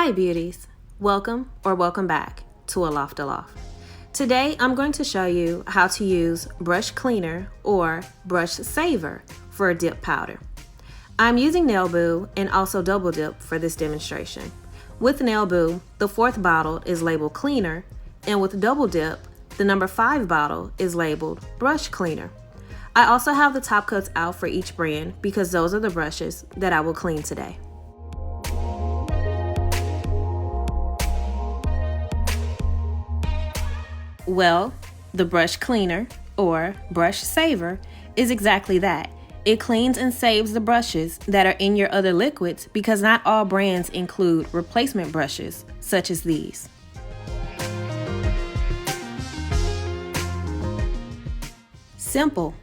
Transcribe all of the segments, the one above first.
Hi beauties, welcome or welcome back to A Loft. Today I'm going to show you how to use brush cleaner or brush saver for a dip powder. I'm using Nailboo and also double dip for this demonstration. With Nailboo, the fourth bottle is labeled cleaner, and with double dip, the number 5 bottle is labeled brush cleaner. I also have the top coats out for each brand because those are the brushes that I will clean today. Well, the brush cleaner or brush saver is exactly that. It cleans and saves the brushes that are in your other liquids because not all brands include replacement brushes such as these. Simple.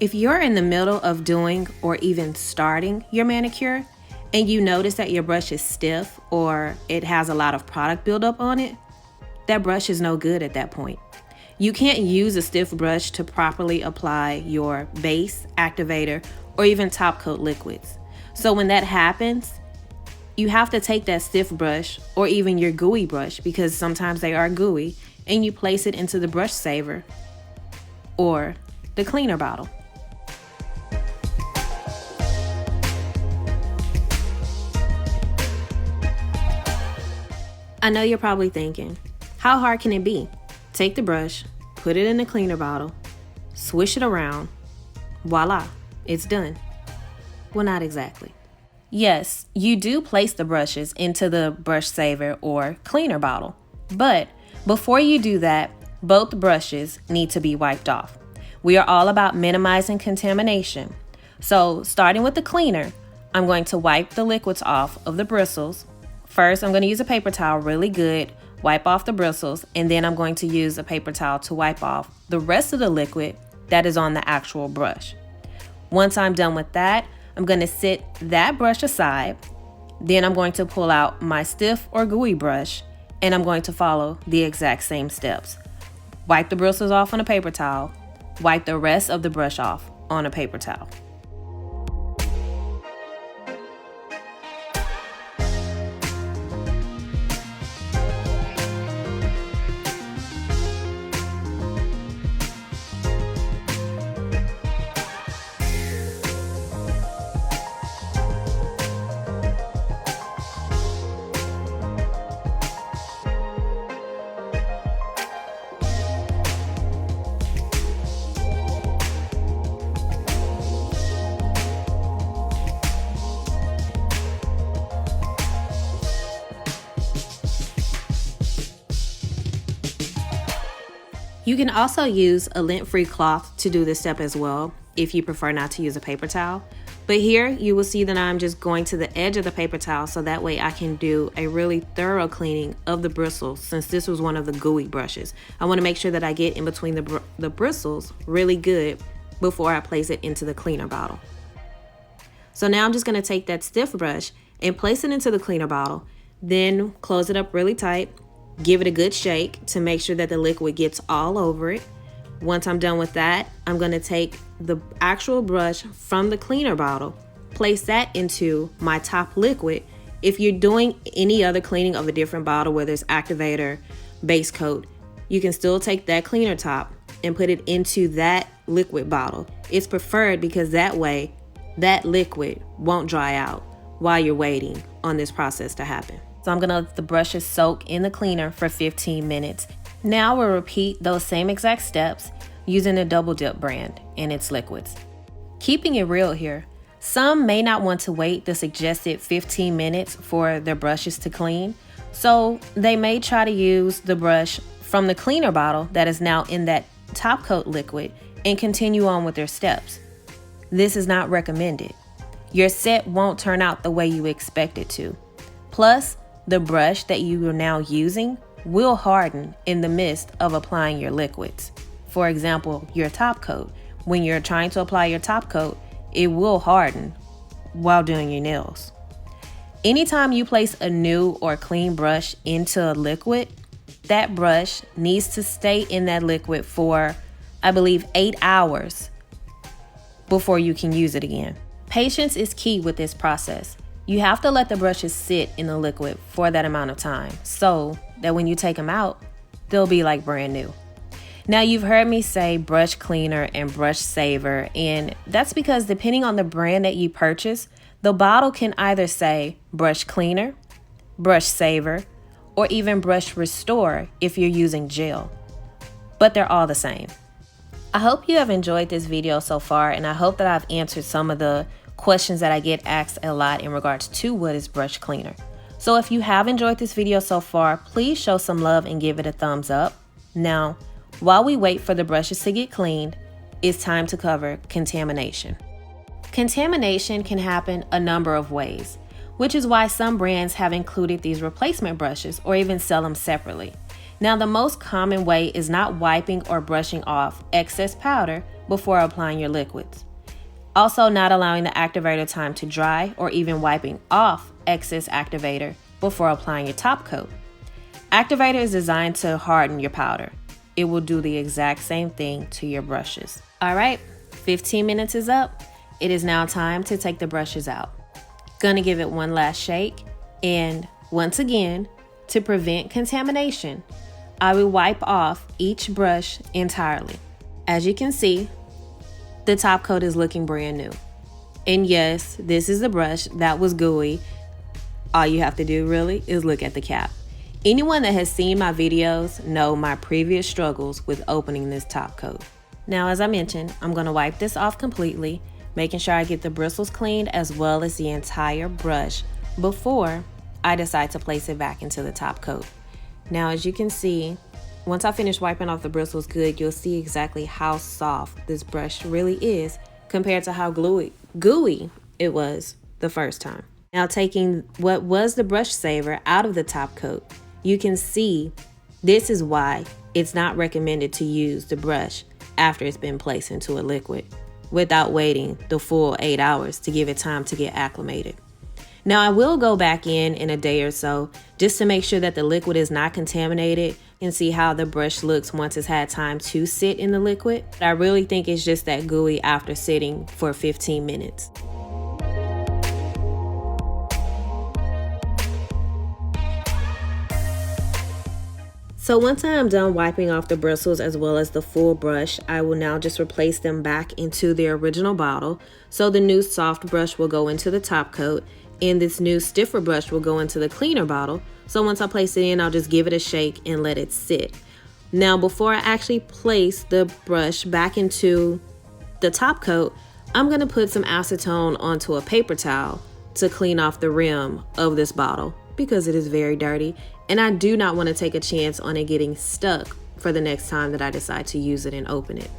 If you're in the middle of doing or even starting your manicure and you notice that your brush is stiff or it has a lot of product buildup on it, that brush is no good at that point. You can't use a stiff brush to properly apply your base, activator, or even top coat liquids. So when that happens, you have to take that stiff brush or even your gooey brush, because sometimes they are gooey, and you place it into the brush saver or the cleaner bottle. I know you're probably thinking, how hard can it be? Take the brush, put it in the cleaner bottle, swish it around, voila, it's done. Well, not exactly. Yes, you do place the brushes into the brush saver or cleaner bottle, but before you do that, both brushes need to be wiped off. We are all about minimizing contamination. So starting with the cleaner, I'm going to wipe the liquids off of the bristles. First, I'm going to use a paper towel really good, wipe off the bristles, and then I'm going to use a paper towel to wipe off the rest of the liquid that is on the actual brush. Once I'm done with that, I'm going to sit that brush aside. Then I'm going to pull out my stiff or gooey brush, and I'm going to follow the exact same steps. Wipe the bristles off on a paper towel, wipe the rest of the brush off on a paper towel. You can also use a lint-free cloth to do this step as well, if you prefer not to use a paper towel. But here you will see that I'm just going to the edge of the paper towel so that way I can do a really thorough cleaning of the bristles, since this was one of the gooey brushes. I want to make sure that I get in between the bristles really good before I place it into the cleaner bottle. So now I'm just going to take that stiff brush and place it into the cleaner bottle, then close it up really tight. Give it a good shake to make sure that the liquid gets all over it. Once I'm done with that, I'm going to take the actual brush from the cleaner bottle, place that into my top liquid. If you're doing any other cleaning of a different bottle, whether it's activator, base coat, you can still take that cleaner top and put it into that liquid bottle. It's preferred because that way that liquid won't dry out while you're waiting on this process to happen. So I'm gonna let the brushes soak in the cleaner for 15 minutes. Now we'll repeat those same exact steps using the double dip brand and its liquids. Keeping it real here, some may not want to wait the suggested 15 minutes for their brushes to clean, so they may try to use the brush from the cleaner bottle that is now in that top coat liquid and continue on with their steps. This is not recommended. Your set won't turn out the way you expect it to. Plus, the brush that you are now using will harden in the midst of applying your liquids. For example, your top coat. When you're trying to apply your top coat, it will harden while doing your nails. Anytime you place a new or clean brush into a liquid, that brush needs to stay in that liquid for, I believe, 8 hours before you can use it again. Patience is key with this process. You have to let the brushes sit in the liquid for that amount of time so that when you take them out, they'll be like brand new. Now, you've heard me say brush cleaner and brush saver, and that's because depending on the brand that you purchase, the bottle can either say brush cleaner, brush saver, or even brush restore if you're using gel. But they're all the same. I hope you have enjoyed this video so far, and I hope that I've answered some of the questions that I get asked a lot in regards to what is brush cleaner. So if you have enjoyed this video so far, please show some love and give it a thumbs up. Now, while we wait for the brushes to get cleaned, it's time to cover contamination. Contamination can happen a number of ways, which is why some brands have included these replacement brushes or even sell them separately. Now, the most common way is not wiping or brushing off excess powder before applying your liquids. Also, not allowing the activator time to dry or even wiping off excess activator before applying your top coat. Activator is designed to harden your powder. It will do the exact same thing to your brushes. All right, 15 minutes is up. It is now time to take the brushes out. Gonna give it one last shake, and once again, to prevent contamination, I will wipe off each brush entirely. As you can see, the top coat is looking brand new. And yes, this is the brush that was gooey. All you have to do really is look at the cap. Anyone that has seen my videos know my previous struggles with opening this top coat. Now, as I mentioned, I'm gonna wipe this off completely, making sure I get the bristles cleaned as well as the entire brush before I decide to place it back into the top coat. Now, as you can see, once I finish wiping off the bristles good, you'll see exactly how soft this brush really is compared to how gooey it was the first time. Now, taking what was the brush saver out of the top coat, you can see this is why it's not recommended to use the brush after it's been placed into a liquid without waiting the full 8 hours to give it time to get acclimated. Now, I will go back in a day or so just to make sure that the liquid is not contaminated and see how the brush looks once it's had time to sit in the liquid. But I really think it's just that gooey after sitting for 15 minutes. So once I am done wiping off the bristles as well as the full brush, I will now just replace them back into their original bottle. So the new soft brush will go into the top coat, and this new stiffer brush will go into the cleaner bottle. So once I place it in, I'll just give it a shake and let it sit. Now, before I actually place the brush back into the top coat, I'm gonna put some acetone onto a paper towel to clean off the rim of this bottle because it is very dirty, and I do not want to take a chance on it getting stuck for the next time that I decide to use it and open it.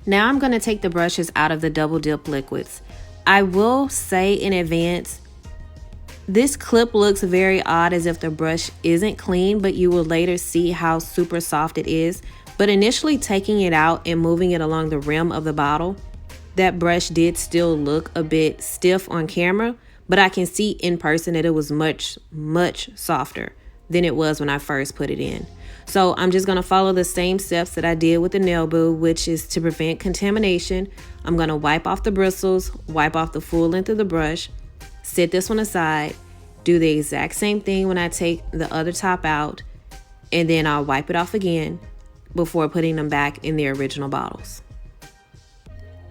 Now I'm going to take the brushes out of the double dip liquids. I will say in advance, this clip looks very odd as if the brush isn't clean, but you will later see how super soft it is. But initially taking it out and moving it along the rim of the bottle, that brush did still look a bit stiff on camera, but I can see in person that it was much, much softer than it was when I first put it in. So I'm just going to follow the same steps that I did with the Nailboo, which is to prevent contamination. I'm going to wipe off the bristles, wipe off the full length of the brush, sit this one aside, do the exact same thing when I take the other top out, and then I'll wipe it off again before putting them back in their original bottles.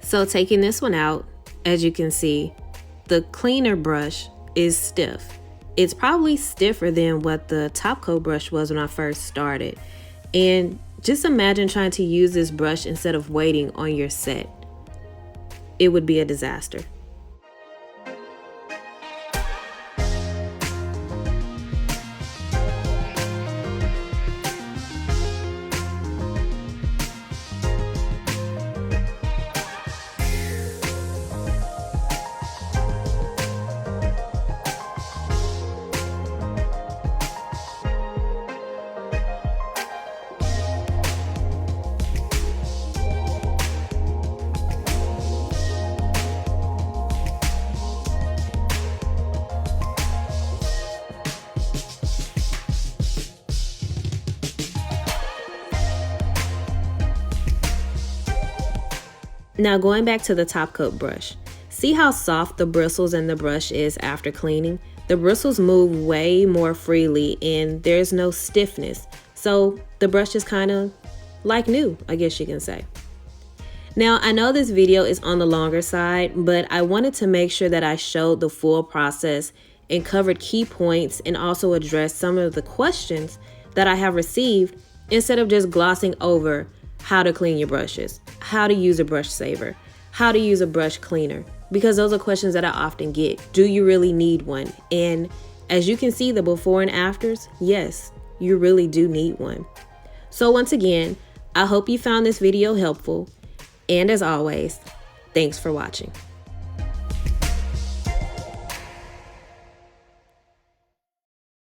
So taking this one out, as you can see, the cleaner brush is stiff. It's probably stiffer than what the top coat brush was when I first started. And just imagine trying to use this brush instead of waiting on your set. It would be a disaster. Now going back to the top coat brush, see how soft the bristles in the brush is after cleaning? The bristles move way more freely and there's no stiffness. So the brush is kind of like new, I guess you can say. Now, I know this video is on the longer side, but I wanted to make sure that I showed the full process and covered key points and also addressed some of the questions that I have received instead of just glossing over how to clean your brushes, how to use a brush saver, how to use a brush cleaner, because those are questions that I often get. Do you really need one? And as you can see, the before and afters, yes, you really do need one. So once again, I hope you found this video helpful. And as always, thanks for watching.